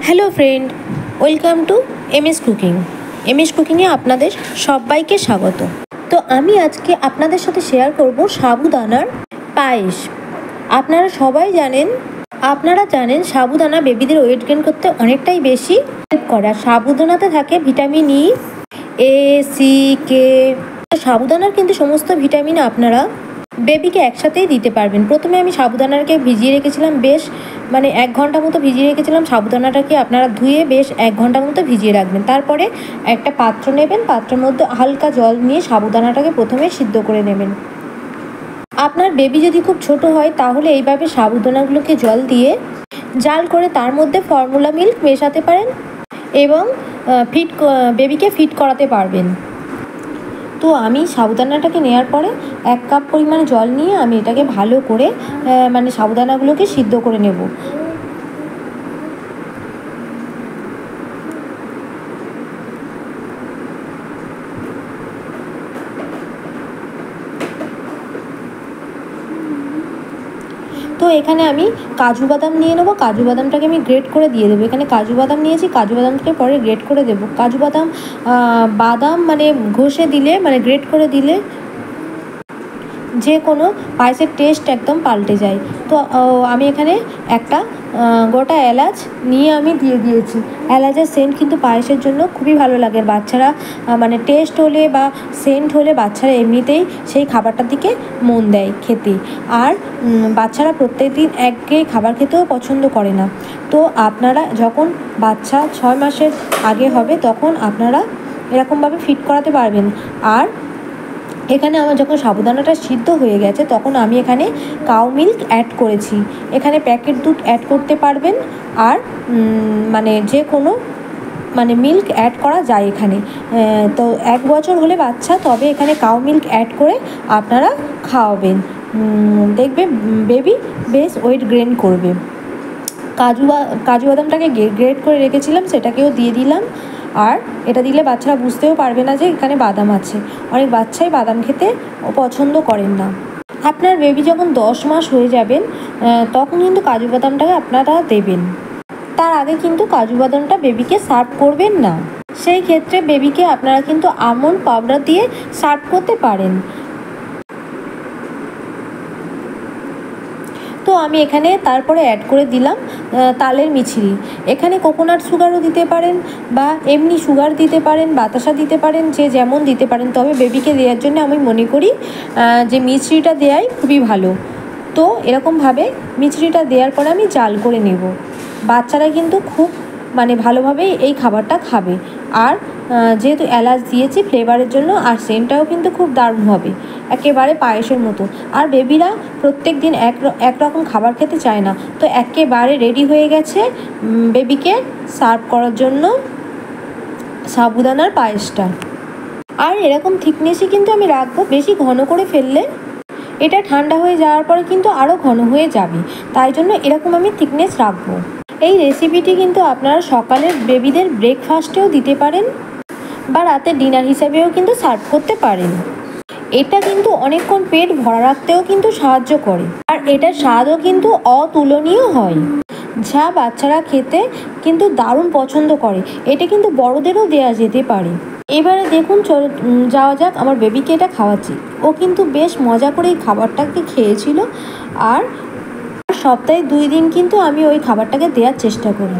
Hello friend, welcome to MS cooking. এমএস কুকিংয়ে আপনাদের সবাইকে স্বাগত। তো আমি আজকে আপনাদের সাথে শেয়ার করব সাবুদানার পায়েস। আপনারা জানেন সাবুদানা বেবিদের ওয়েট গেইন করতে অনেকটাই বেশি হেল্প করে। আর সাবুদানাতে থাকে ভিটামিন ই, এ, সি, কে। সাবুদানার কিন্তু সমস্ত ভিটামিন আপনারা বেবিকে একসাথেই দিতে পারবেন। প্রথমে আমি সাবুদানাকে ভিজিয়ে রেখেছিলাম, বেশ 1 ঘন্টা মতো ভিজিয়ে রেখেছিলাম। সাবুদানাটাকে আপনারা ধুয়ে বেশ 1 ঘন্টার মতো ভিজিয়ে রাখবেন। তারপরে একটা পাত্র নেবেন, পাত্রের মধ্যে হালকা জল নিয়ে সাবুদানাটাকে প্রথমে সিদ্ধ করে নেবেন। আপনার বেবি যদি খুব ছোট হয় তাহলে এইভাবে সাবুদানাগুলোকে জল দিয়ে জাল করে তার মধ্যে ফর্মুলা মিল্ক মেশাতে পারেন এবং বেবিকে ফিড করাতে পারবেন। তো আমি সাবুদানাটাকে নেওয়ার পরে 1 কাপ পরিমাণে জল নিয়ে আমি এটাকে ভালো করে সাবুদানাগুলোকে সিদ্ধ করে নেব। তো এখানে আমি কাজু বাদাম নিয়ে নেবো। কাজু বাদামটাকে আমি গ্রেট করে দিয়ে দেবো। এখানে কাজু বাদাম নিয়েছি, কাজু বাদামটাকে পরে গ্রেট করে দেবো। কাজু বাদাম ঘষে দিলে গ্রেট করে দিলে যে কোনো পায়েসের টেস্ট একদম পাল্টে যায়। তো আমি এখানে একটা গোটা এলাচ নিয়ে আমি দিয়ে দিয়েছি। এলাচের সেন্ট কিন্তু পায়েসের জন্য খুবই ভালো লাগে। বাচ্চারা টেস্ট হলে বা সেন্ট হলে বাচ্চারা এমনিতেই সেই খাবারটার দিকে মন দেয় খেতে। আর বাচ্চারা প্রত্যেকদিন একঘেয়ে খাবার খেতেও পছন্দ করে না। তো আপনারা যখন বাচ্চা 6 মাসের আগে হবে তখন আপনারা এরকমভাবে ফিড করাতে পারবেন। আর এখানে আমার যখন সাবুদানাটা সিদ্ধ হয়ে গেছে তখন আমি এখানে কাউ মিল্ক অ্যাড করেছি। এখানে প্যাকেট দুধ অ্যাড করতে পারবেন, আর যে কোনো মিল্ক অ্যাড করা যায় এখানে। তো 1 বছর হলে বাচ্চা তবে এখানে কাউ মিল্ক অ্যাড করে আপনারা খাওয়াবেন। দেখবে বেবি বেশ ওয়েট গেইন করবে। কাজু বাদামটাকে গ্রেট করে রেখেছিলাম, সেটাকেও দিয়ে দিলাম। আর এটা দিলে বাচ্চারা বুঝতেও পারবে না যে এখানে বাদাম আছে। অনেক বাচ্চাই বাদাম খেতে পছন্দ করেন না। আপনার বেবি যখন 10 মাস হয়ে যাবেন তখন কিন্তু কাজু বাদামটাকে আপনারা দেবেন। তার আগে কিন্তু কাজু বাদামটা বেবিকে সার্ভ করবেন না। সেই ক্ষেত্রে বেবিকে আপনারা কিন্তু আমন্ড পাউডার দিয়ে সার্ভ করতে পারেন। তো আমি এখানে তারপরে অ্যাড করে দিলাম তালের মিছরি। এখানে কোকোনাট সুগারও দিতে পারেন বা এমনি সুগার দিতে পারেন, বাতাসা দিতে পারেন, যে যেমন দিতে পারেন। তবে বেবিকে দেওয়ার জন্য আমি মনে করি যে মিছরিটা দেওয়াই খুবই ভালো। তো এরকমভাবে মিছরিটা দেওয়ার পরে আমি জাল করে নেব। বাচ্চারা কিন্তু খুব ভালোভাবেই এই খাবারটা খাবে। আর যেহেতু এলাচ দিয়েছি ফ্লেভারের জন্য, আর সেন্টটাও কিন্তু খুব দারুণ হবে, একেবারে পায়েসের মতো। আর বেবিরা প্রত্যেক দিন একরকম খাবার খেতে চায় না। তো একেবারে রেডি হয়ে গেছে বেবিকে সার্ভ করার জন্য সাবুদানার পায়েসটা। আর এরকম থিকনেসই কিন্তু আমি রাখবো। বেশি ঘন করে ফেললে এটা ঠান্ডা হয়ে যাওয়ার পরে কিন্তু আরও ঘন হয়ে যাবে, তাই জন্য এরকম আমি থিকনেস রাখবো। এই রেসিপিটি কিন্তু আপনারা সকালের বেবিদের ব্রেকফাস্টেও দিতে পারেন বা রাতের ডিনার হিসাবেও কিন্তু সার্ভ করতে পারেন। এটা কিন্তু অনেকক্ষণ পেট ভরা রাখতেও কিন্তু সাহায্য করে। আর এটার স্বাদও কিন্তু অতুলনীয় হয়, যা বাচ্চারা খেতে কিন্তু দারুণ পছন্দ করে। এটা কিন্তু বড়দেরও দেওয়া যেতে পারে। এবারে দেখুন, যাওয়া যাক, আমার বেবিকে এটা খাওয়াচ্ছি। ও কিন্তু বেশ মজা করে এই খাবারটাকে খেয়েছিল। আর সপ্তাহে 2 দিন কিন্তু আমি ওই খাবারটাকে দেওয়ার চেষ্টা করি।